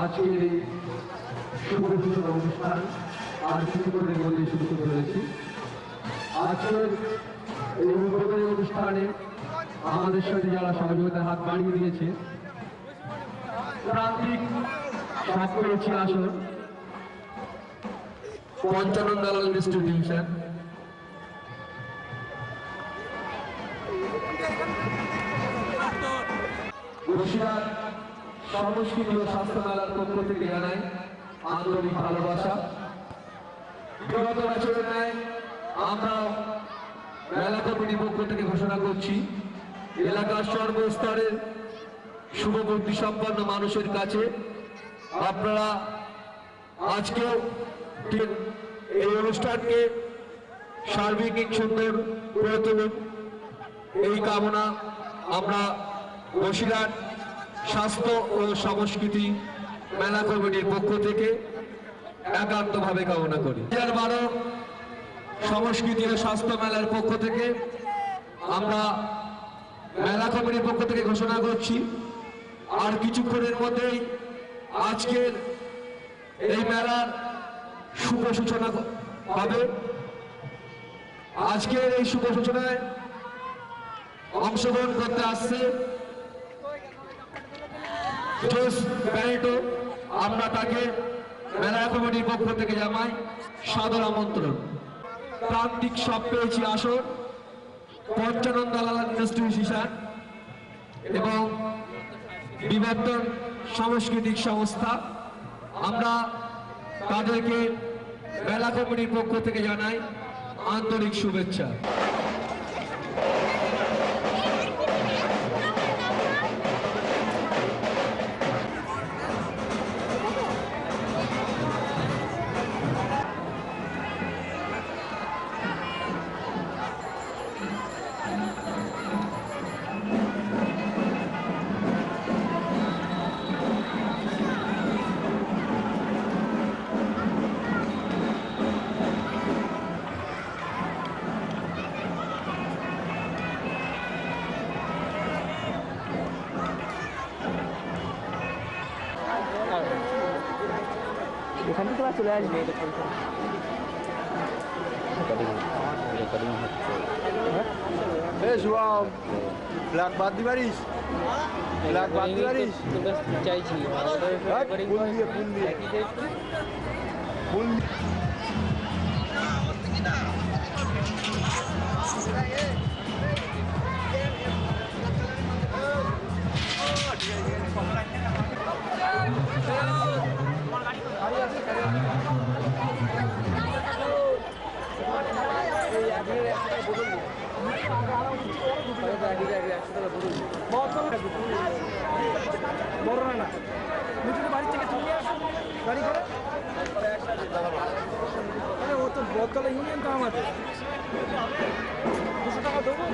আজকের এই শুভ সূচনা অনুষ্ঠান আর কিছু করে বলে শুরু করতে চলেছি। আজকের এই উদ্বোধনী অনুষ্ঠানে আমাদের সাথে যারা সহযোগিতার হাত বাড়িয়ে দিয়েছে, প্রান্তিক সাত পেয়েছি আসন পঞ্চানন দালাল ডিস্ট্রিবিউশন, বসিরহাট সংস্কৃতি ও স্বাস্থ্য মেলার পক্ষ থেকে জানাই আন্তরিক ভালোবাসা। বিগত বছরের ন্যায় আমরা মেলা কমিটির পক্ষ থেকে ঘোষণা করছি, এলাকার সর্বস্তরের শুভবুদ্ধি সম্পন্ন মানুষের কাছে আপনারা আজকেও এই অনুষ্ঠানকে সার্বিক সুন্দর করে তুলুন, এই কামনা আমরা বসিরহাট স্বাস্থ্য ও সংস্কৃতি মেলা কমিটির পক্ষ থেকে একান্তভাবে কামনা করি। 2012 সংস্কৃতি ও স্বাস্থ্য মেলার পক্ষ থেকে আমরা মেলা কমিটির পক্ষ থেকে ঘোষণা করছি, আর কিছুক্ষণের মধ্যেই আজকের এই মেলার শুভ সূচনা হবে। আজকের এই শুভ সূচনায় অংশগ্রহণ করতে আসছে জোস ব্যারেটো, আমরা তাকে মেলা কমিটির পক্ষ থেকে জানাই সাদর আমন্ত্রণ। প্রান্তিক সব পেয়েছি আসন পঞ্চানন দালাল ইনস্টিটিউশন এবং বিবর্তন সাংস্কৃতিক সংস্থা, আমরা তাদেরকে মেলা কমিটির পক্ষ থেকে জানাই আন্তরিক শুভেচ্ছা। এখান থেকে চলে আসবে শুভম ব্ল্যাক বাদ দি পারিস, ব্ল্যাক বাদ দি পারিস চাইছি ফুল দিয়ে ফুল বড় না বাড়ি থেকে চলে আসো গাড়ি করে, ও তো বদতলা ইউনিয়ন তো আমাদের 200 টাকা দেবো।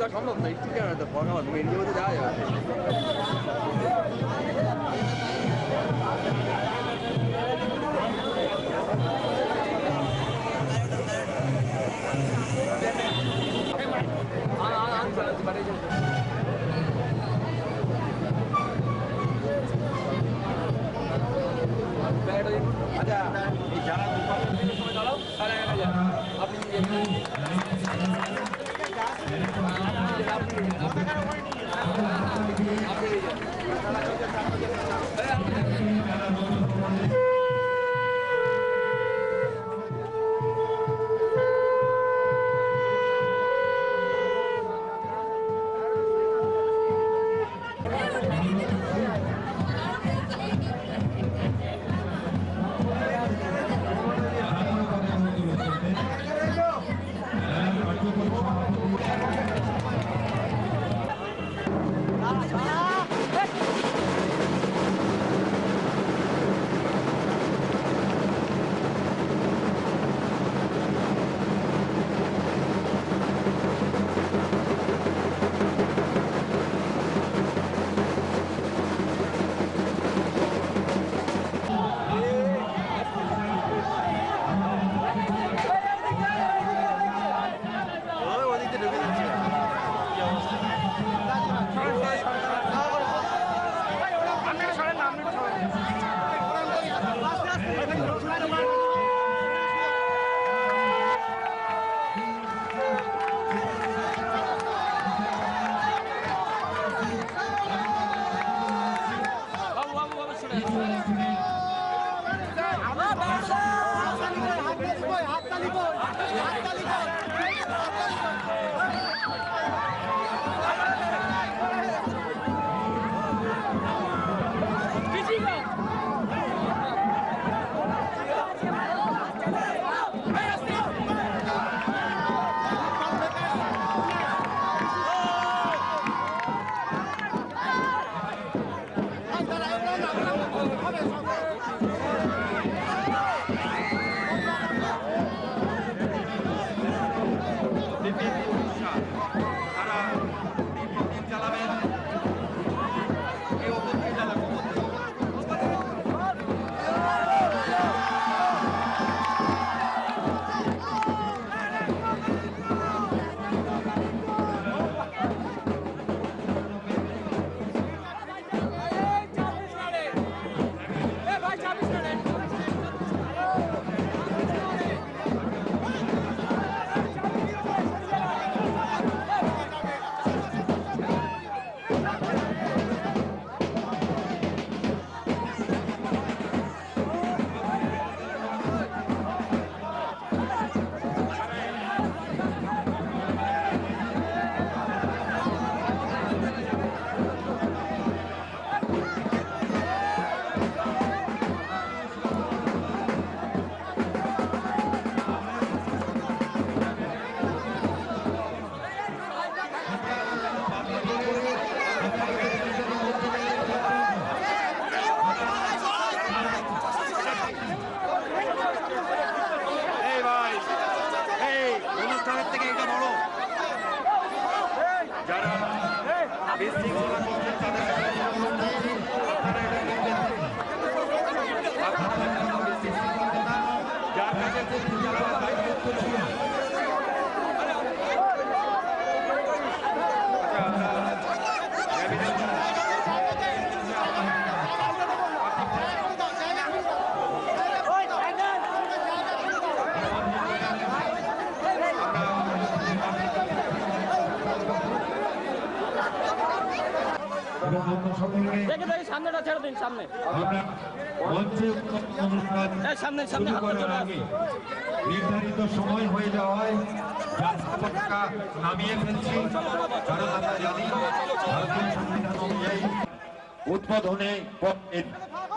সম্ভব না, ঠিক আছে মেন মধ্যে যাওয়া যাবে। আচ্ছা, এই যারা সামনেটা ছেড়ে দিন, সামনে সামনে সামনে নির্ধারিত সময় হয়ে যাওয়ায় পতাকা নামিয়ে ফেলছি, কারণ আমরা জানি ভারতীয় সংবিধান অনুযায়ী উদ্বোধনে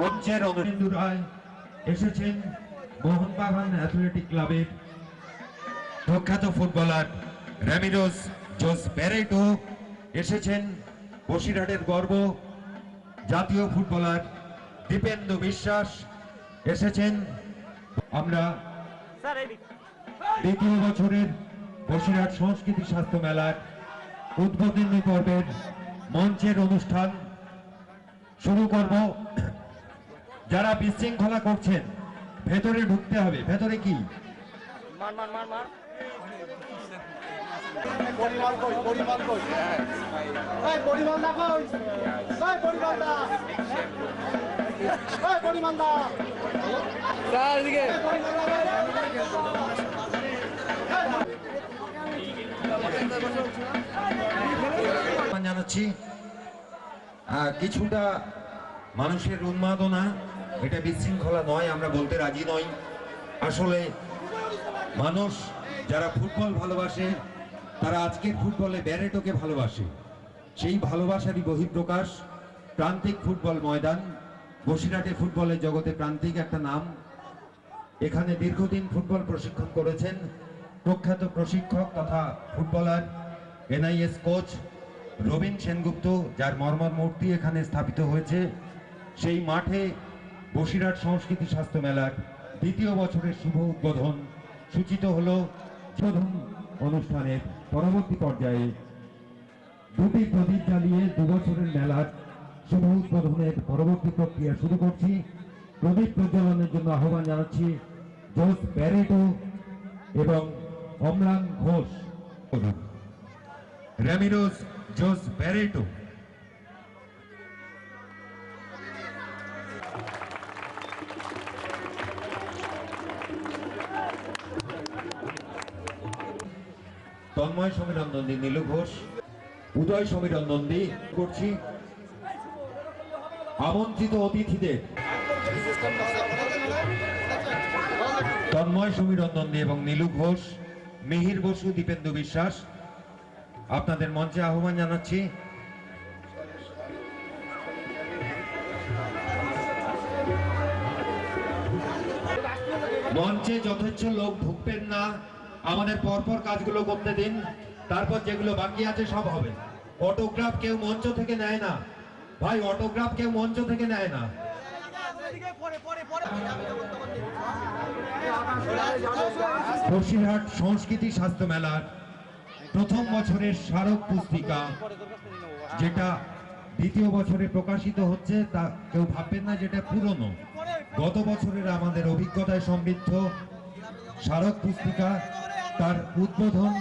মঞ্চের অনুরায় এসেছেন মোহনবাগান অ্যাথলেটিক ক্লাবের প্রখ্যাত ফুটবলার র্যামিরোস জোস পেরেটো, এসেছেন বসিরহাটের গর্ব জাতীয় ফুটবলার দীপেন্দু বিশ্বাস, এসেছেন আমরা দ্বিতীয় বছরের বসিরহাট সংস্কৃতি স্বাস্থ্য মেলার উদ্বোধনী পর্বের মঞ্চের অনুষ্ঠান শুরু করব। যারা বিশৃঙ্খলা করছেন ভেতরে ঢুকতে হবে। ভেতরে কি মার মার মার মার পরিমাণ কই পরিমাণ কই এই পরিমাণ না কই এই পরিমাণ না জানাচ্ছি কিছুটা মানুষের উন্মাদনা, এটা বিশৃঙ্খলা নয়, আমরা বলতে রাজি নই। আসলে মানুষ যারা ফুটবল ভালোবাসে তারা আজকের ফুটবলে ব্যারেটোকে ভালোবাসে। সেই ভালোবাসারই বহিঃপ্রকাশ প্রান্তিক ফুটবল ময়দান। বসিরহাটে ফুটবলের জগতে প্রান্তিক একটা নাম। এখানে দীর্ঘদিন ফুটবল প্রশিক্ষণ করেছেন প্রখ্যাত প্রশিক্ষক তথা footballer NIS coach Rabin Sengupta, যার মর্মর মূর্তি এখানে স্থাপিত হয়েছে। সেই মাঠে বসিরহাট সংস্কৃতি স্বাস্থ্য মেলার দ্বিতীয় বছরের শুভ উদ্বোধন সূচিত হলো। উদ্বোধন অনুষ্ঠানের পরবর্তী পর্যায়ে দুটি প্রদীপ জ্বালিয়ে 2 বছরের মেলার শুভ উদ্বোধনের পরবর্তী প্রক্রিয়া শুরু করছি। প্রদীপ প্রজ্বলনের জন্য আহ্বান জানাচ্ছি জোস ব্যারেটো এবং অম্লান ঘোষ। র্যামিরোস জোস ব্যারেটো। তন্ময় সমীরণ নন্দী, নীলু ঘোষ, উদয় সমীরণ নন্দী করছি। আমন্ত্রিত অতিথিদের তন্ময় সমীরণ নন্দী এবং নীলু ঘোষ, মিহির বসু, দীপেন্দু বিশ্বাস, আপনাদের মঞ্চে আহ্বান জানাচ্ছি। মঞ্চে যথেচ্ছ লোক ঢুকবেন না, আমাদের পরপর কাজগুলো করতে দিন, তারপর যেগুলো বাকি আছে সব হবে। অটোগ্রাফ কেউ মঞ্চ থেকে নেয় না ভাই, অটোগ্রাফ কেউ মঞ্চ থেকে নেয় না। বসিরহাট সংস্কৃতি স্বাস্থ্য মেলার প্রথম বছরের স্মারক পুস্তিকা, যেটা দ্বিতীয় বছরে প্রকাশিত হচ্ছে, তা কেউ ভাববেন না যেটা পুরনো। গত বছরের আমাদের অভিজ্ঞতায় সমৃদ্ধ স্মারক পুস্তিকা, তার উদ্বোধন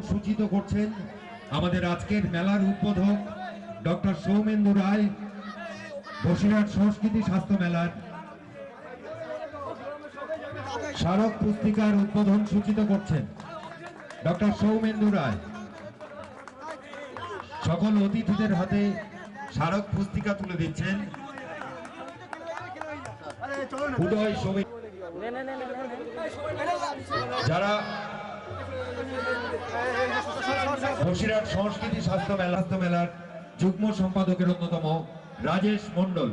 সূচিত করছেন আমাদের আজকের মেলার উদ্বোধক ডক্টর সৌমেন্দু রায়। বসিরহাট সংস্কৃতি স্বাস্থ্য মেলার স্মারক পুস্তিকার উদ্বোধন সূচিত করছেন ডক্টর সৌমেন্দু রায়। সকল অতিথিদের হাতে স্মারক পুস্তিকা তুলে দিচ্ছেন উদয় সমীর। যারা বসিরহাট সংস্কৃতি স্বাস্থ্য মেলার যুগ্ম সম্পাদকের অন্যতম রাজেশ মন্ডল,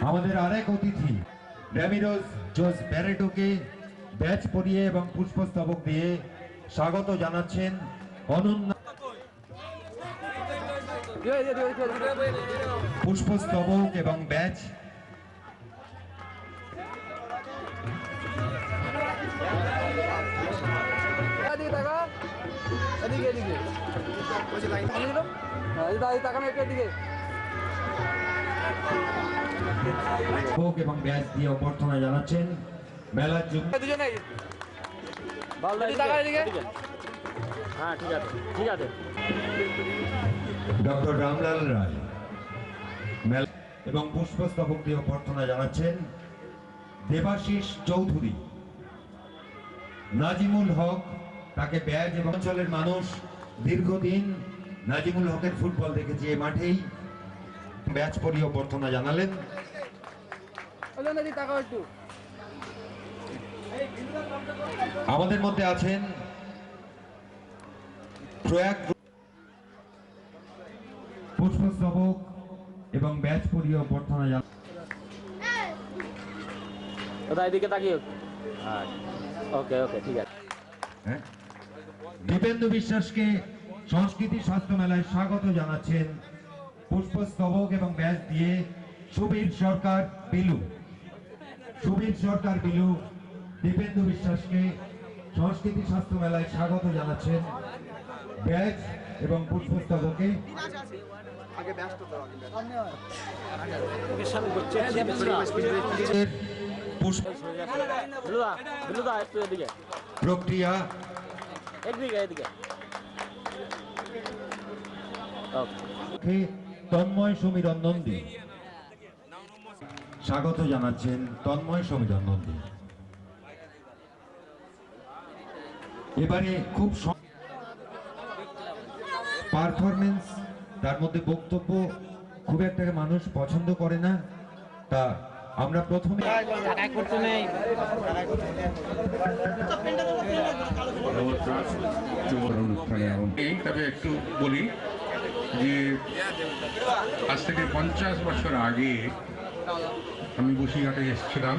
আমাদের আরেক অতিথি র্যামিরোস জোস ব্যারেটোকে ব্যাচ পরিয়ে এবং পুষ্পস্তবক দিয়ে স্বাগত জানাচ্ছেন অনন্য। পুষ্পস্তবক এবং ব্যাচ এবং ব্যাচ দিয়ে অভ্যর্থনা জানাচ্ছেন মেলার যুক্ত ডক্টর রামলাল রায় এবং পুষ্পস্তবক দিয়ে অভ্যর্থনা জানাচ্ছেন দেবাশিস চৌধুরী। নাজিমুল হক, তাকে ব্যাজ এবং অঞ্চলের মানুষ দীর্ঘদিন নাজিমুল হকের ফুটবল দেখেছি, এই মাঠেই ব্যাচ পরিয়ে অভ্যর্থনা জানালেন। আমাদের মধ্যে আছেন প্রয়াগ পুষ্পস্তবক এবং ব্যাচ পরিয়ে অভ্যর্থনা জানান। এদিকে তাকিয়ে ওকে ওকে ঠিক আছে। দীপেন্দু বিশ্বাসকে সংস্কৃতি স্বাস্থ্য মেলায় স্বাগত জানাচ্ছেন পুষ্পস্তবক এবং ব্যাচ দিয়ে সুবীর সরকার বিলু। দীপেন্দু বিশ্বাসকে সংস্কৃতি স্বাস্থ্য মেলায় স্বাগত জানাচ্ছেন। ব্যাচ এবং পুষ্পস্তবকে আগে ব্যস্ত তো ওকে সামনে করছে পুষ্প বিলুদা একটু এদিকে প্রক্রিয়া এদিকে তন্ময় সমীরণ নন্দী স্বাগত জানাচ্ছেন তন্ময় সমীরণ নন্দী। এবারে খুব পারফরমেন্স, তার মধ্যে বক্তব্য খুব একটা মানুষ পছন্দ করে না, তা আমরা প্রথমে তবে একটু বলি যে আজ থেকে 50 বছর আগে আমি বসিরহাটে এসেছিলাম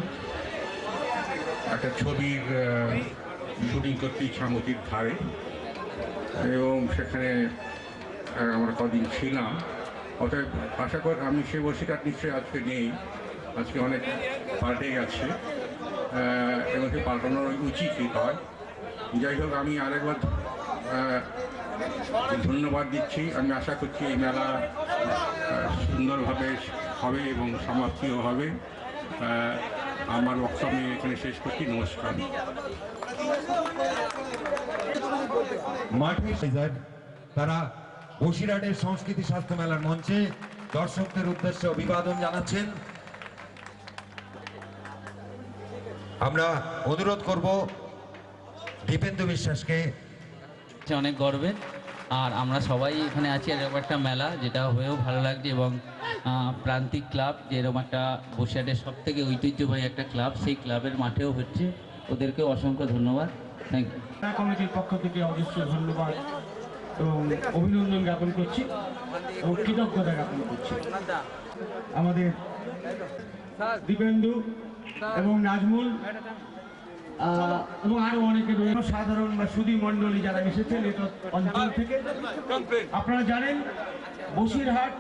একটা ছবির শুটিং করতে ইছামতির ধারে, এবং সেখানে আমরা কদিন ছিলাম। অতএব আশা করি আমি সে বসিরহাট নিশ্চয়ই আজকে নেই, আজকে অনেক পাল্টে গেছে এবং সে পাল্টানোর উচিতই হয়। যাই হোক, আমি আরেকবার ধন্যবাদ দিচ্ছি। আমি আশা করছি এই মেলা সুন্দরভাবে হবে এবং সমাপ্তিও হবে। আমার বক্তব্য এখানে শেষ করছি। নমস্কার। মাঠে তারা বসিরহাটের সংস্কৃতি স্বাস্থ্য মেলার মঞ্চে দর্শকদের উদ্দেশ্যে অভিবাদন জানাচ্ছেন। আমরা অনুরোধ করব দীপেন্দু বিশ্বাসকে। অনেক গর্বের, আর আমরা সবাই এখানে আছি। এরকম একটা মেলা যেটা হয়েও ভালো লাগছে, এবং প্রান্তিক ক্লাব যেরকম একটা বসিরহাটের সব থেকে ঐতিহ্যবাহী একটা ক্লাব, সেই ক্লাবের মাঠেও হচ্ছে। ওদেরকেও অসংখ্য ধন্যবাদ। Thank you. কমিটির পক্ষ থেকে অবশ্যই ধন্যবাদ এবং অভিনন্দন জ্ঞাপন করছি এবং কৃতজ্ঞতা জ্ঞাপন করছি। আমাদের দীপেন্দু এবং নাজমুল এবং আরো অনেকে রয়েছে, সাধারণ বা সুধী মণ্ডলী যারা এসেছেন এটা অঞ্চল থেকে। আপনারা জানেন বসিরহাট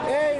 এই